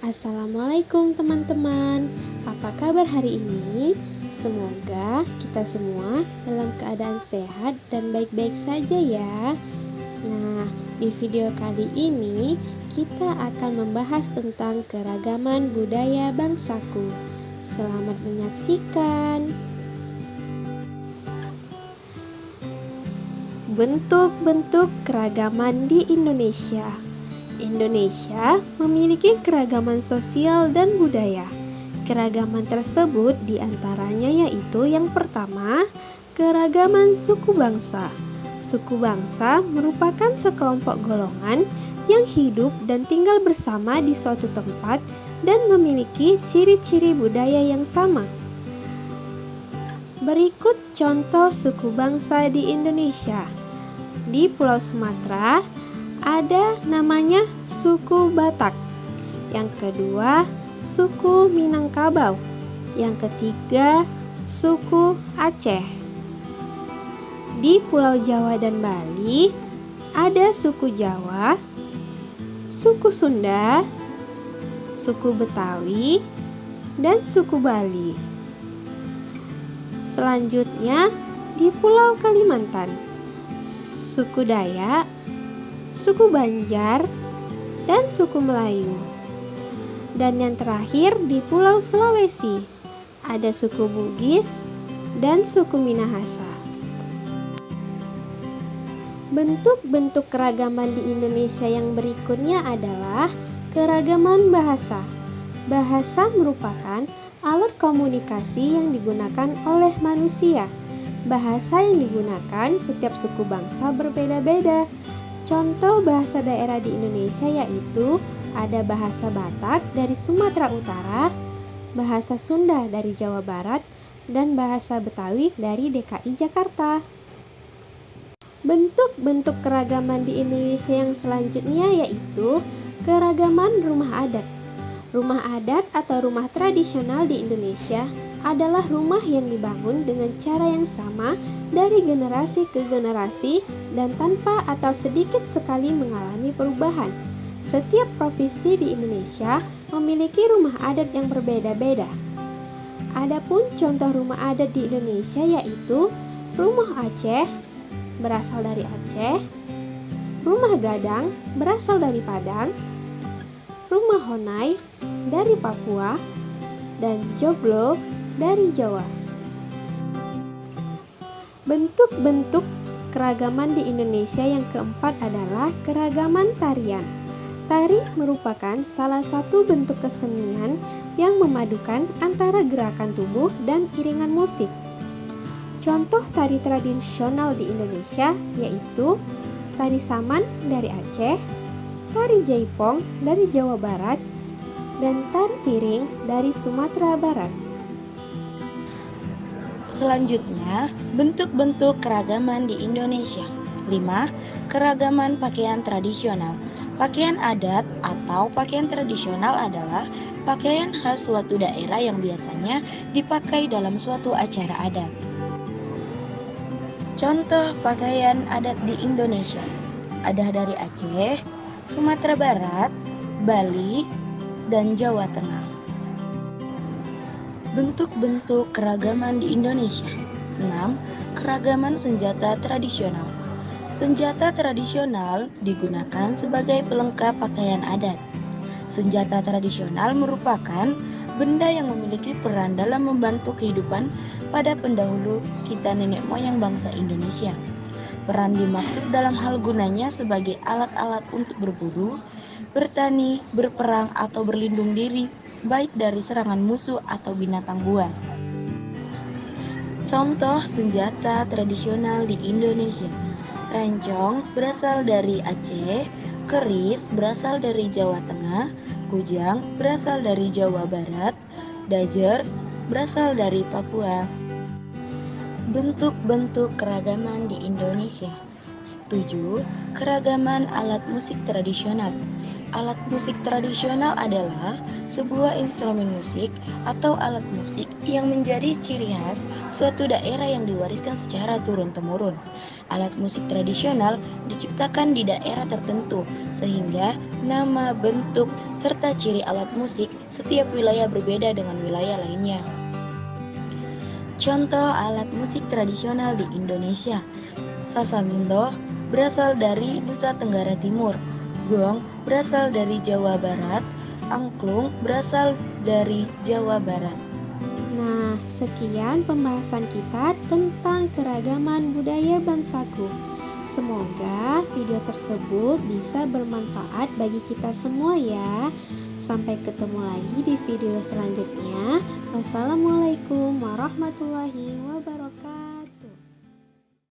Assalamualaikum teman-teman. Apa kabar hari ini? Semoga kita semua dalam keadaan sehat dan baik-baik saja ya. Nah, di video kali ini kita akan membahas tentang keragaman budaya bangsaku. Selamat menyaksikan. Bentuk-bentuk keragaman di Indonesia. Indonesia memiliki keragaman sosial dan budaya. Keragaman tersebut diantaranya yaitu yang pertama, keragaman suku bangsa. Suku bangsa merupakan sekelompok golongan yang hidup dan tinggal bersama di suatu tempat dan memiliki ciri-ciri budaya yang sama. Berikut contoh suku bangsa di Indonesia. Di Pulau Sumatera ada namanya suku Batak. Yang kedua, suku Minangkabau. Yang ketiga, suku Aceh. Di Pulau Jawa dan Bali ada suku Jawa, suku Sunda, suku Betawi, dan suku Bali. Selanjutnya di Pulau Kalimantan, suku Dayak, suku Banjar, dan suku Melayu. Dan yang terakhir di Pulau Sulawesi, ada suku Bugis dan suku Minahasa. Bentuk-bentuk keragaman di Indonesia yang berikutnya adalah keragaman bahasa. Bahasa merupakan alat komunikasi yang digunakan oleh manusia. Bahasa yang digunakan setiap suku bangsa berbeda-beda. Contoh bahasa daerah di Indonesia yaitu ada bahasa Batak dari Sumatera Utara, bahasa Sunda dari Jawa Barat, dan bahasa Betawi dari DKI Jakarta. Bentuk-bentuk keragaman di Indonesia yang selanjutnya yaitu keragaman rumah adat. Rumah adat atau rumah tradisional di Indonesia adalah rumah yang dibangun dengan cara yang sama dari generasi ke generasi dan tanpa atau sedikit sekali mengalami perubahan. Setiap provinsi di Indonesia memiliki rumah adat yang berbeda-beda. Adapun contoh rumah adat di Indonesia yaitu rumah Aceh berasal dari Aceh, rumah Gadang berasal dari Padang, rumah Honai dari Papua, dan Joglo dari Jawa. Bentuk-bentuk keragaman di Indonesia yang keempat adalah keragaman tarian. Tari merupakan salah satu bentuk kesenian yang memadukan antara gerakan tubuh dan iringan musik. Contoh tari tradisional di Indonesia yaitu tari saman dari Aceh, tari jaipong dari Jawa Barat, dan tari piring dari Sumatera Barat. Selanjutnya, bentuk-bentuk keragaman di Indonesia. 5. Keragaman pakaian tradisional. Pakaian adat atau pakaian tradisional adalah pakaian khas suatu daerah yang biasanya dipakai dalam suatu acara adat. Contoh pakaian adat di Indonesia ada dari Aceh, Sumatera Barat, Bali, dan Jawa Tengah. Bentuk-bentuk keragaman di Indonesia. 6. Keragaman senjata tradisional. Senjata tradisional digunakan sebagai pelengkap pakaian adat. Senjata tradisional merupakan benda yang memiliki peran dalam membantu kehidupan pada pendahulu kita nenek moyang bangsa Indonesia. Peran dimaksud dalam hal gunanya sebagai alat-alat untuk berburu, bertani, berperang, atau berlindung diri, baik dari serangan musuh atau binatang buas. Contoh senjata tradisional di Indonesia. Rencong berasal dari Aceh, keris berasal dari Jawa Tengah, kujang berasal dari Jawa Barat, dajer berasal dari Papua. Bentuk-bentuk keragaman di Indonesia. 7. Keragaman alat musik tradisional. Alat musik tradisional adalah sebuah instrumen musik atau alat musik yang menjadi ciri khas suatu daerah yang diwariskan secara turun-temurun. Alat musik tradisional diciptakan di daerah tertentu, sehingga nama, bentuk, serta ciri alat musik setiap wilayah berbeda dengan wilayah lainnya. Contoh alat musik tradisional di Indonesia. Sasamendo berasal dari Nusa Tenggara Timur. Gong berasal dari Jawa Barat, angklung berasal dari Jawa Barat. Nah, sekian pembahasan kita tentang keragaman budaya bangsaku. Semoga video tersebut bisa bermanfaat bagi kita semua ya. Sampai ketemu lagi di video selanjutnya. Wassalamualaikum warahmatullahi wabarakatuh.